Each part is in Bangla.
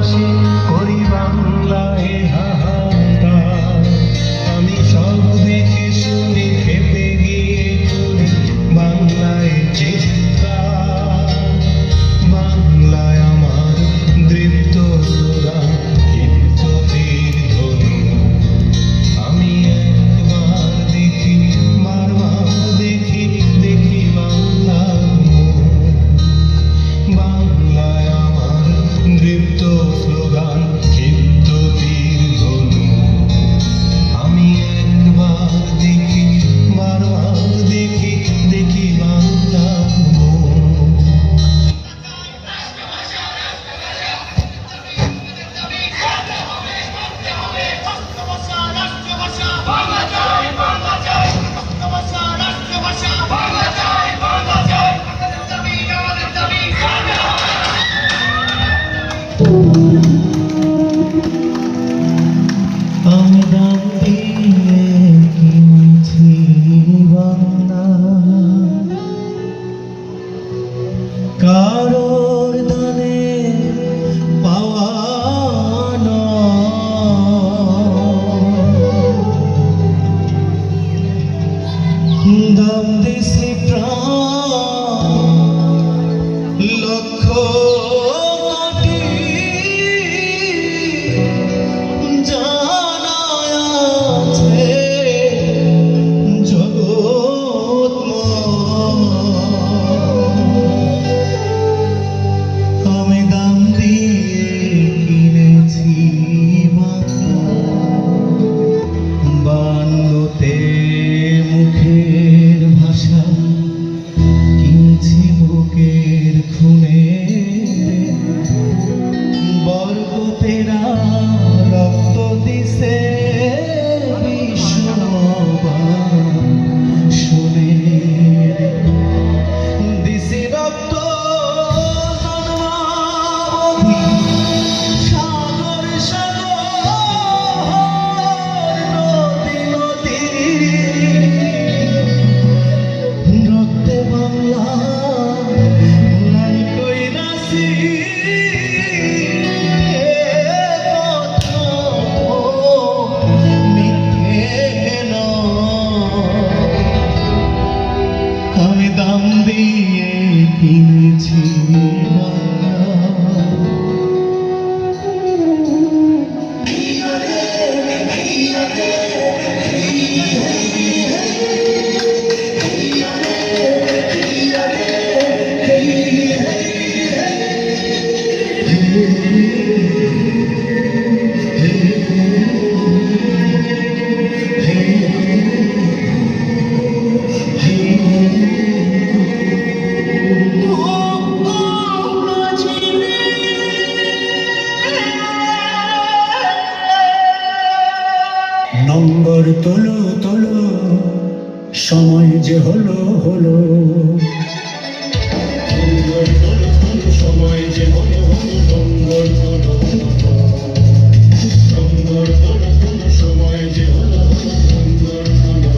ভালোবাসি করি বাংলায় হাহাকার। আমি সব দেখে শুনে খেপে গিয়ে করি বাংলায় চিৎকার। বাংলায় আমার দৃপ্ত স্লোগান, ক্ষিপ্ত তীর ধনু। আমি একবার দেখি বারবার দেখি দেখি বাংলার মুখ। বাংলায় আমার দৃপ্ত স্লোগান, ক্ষিপ্ত তীর ধনু। আমি একবার দেখি বারবার দেখি দেখি বাংলার মুখ। আমি ডাক দিয়ে কিনেছি বাংলা, কারোর দানে পাওয়া নয়। দাম দিছি প্রাণ লক্ষ কোটি, জানা আছে জগৎময়। আমি দাম দিয়ে কিনেছি বাংলা, বাংলোতে মুখের ভাষা, কিনছি বুকের খুনে। বরকতেরা রক্ত দিছে বিশ্ববান শুনে। দিছি রক্ত জন্মাবধি, সাগর সাগর নদী নদী। রক্তে বাংলা নাই কইরাছি, আমি দাম দিয়ে কিনেছি বাংলা। নম্বর তোলো তোলো, সময় যে হলো হলো। নম্বর তোলো তোলো, সময় যে হলো হলো। নম্বর তোলো নম্বর তোলো তোলো, সময় যে হলো হলো। নম্বর তোলো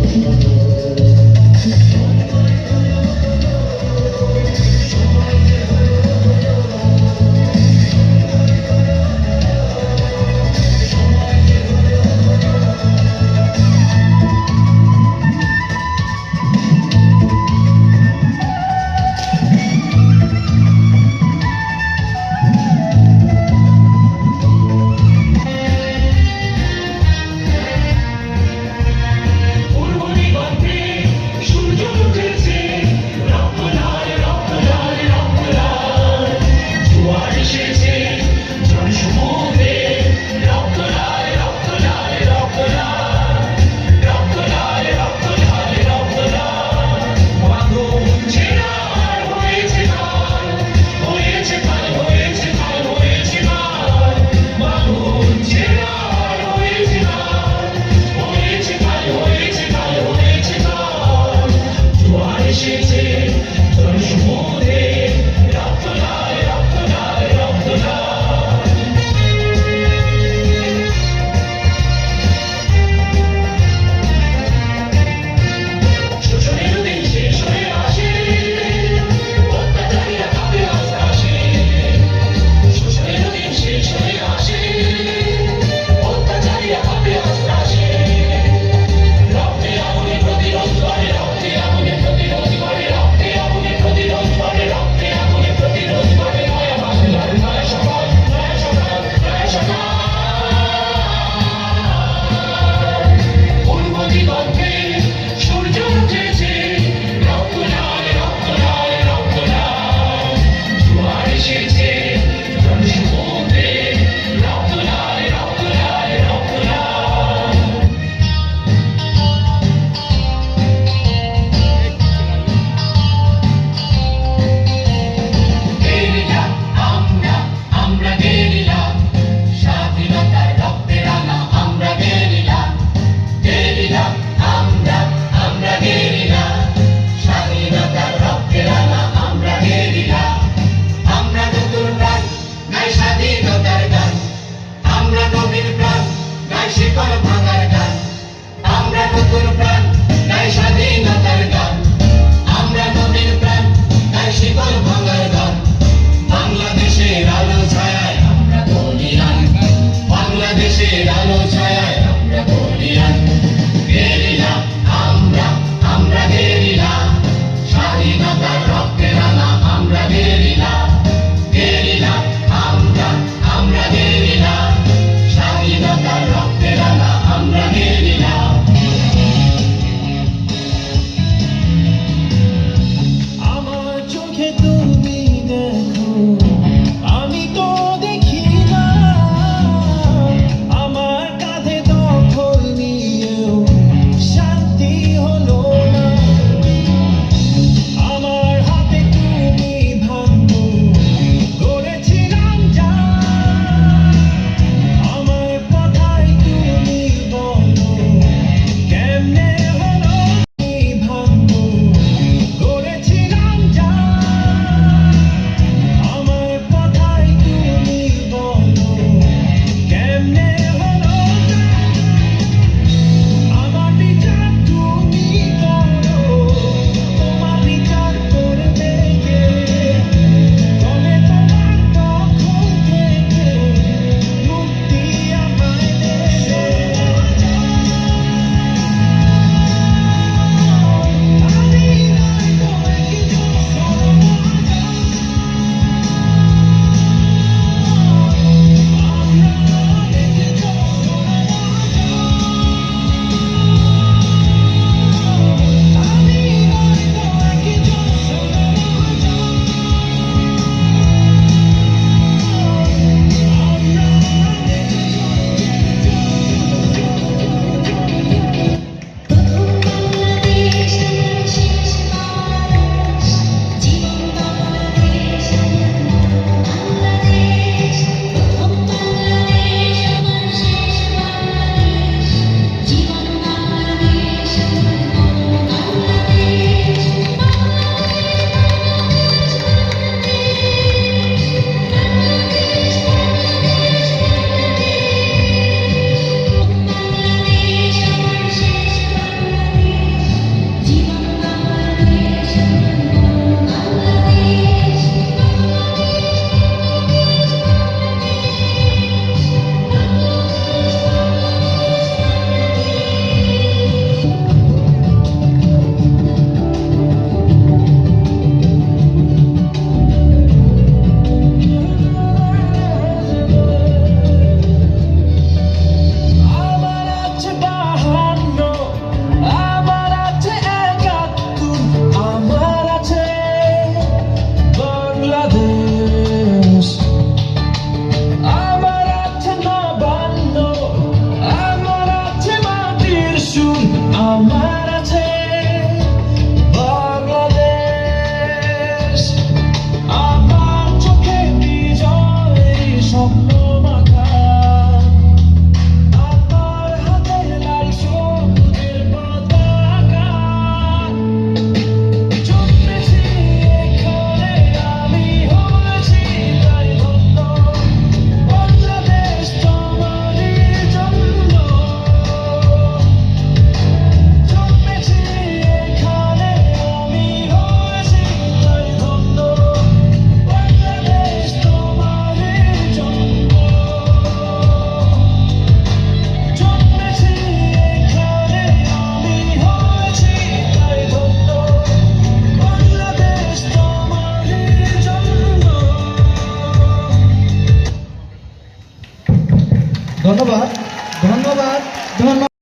ধন্যবাদ ধন্যবাদ ধন্যবাদ।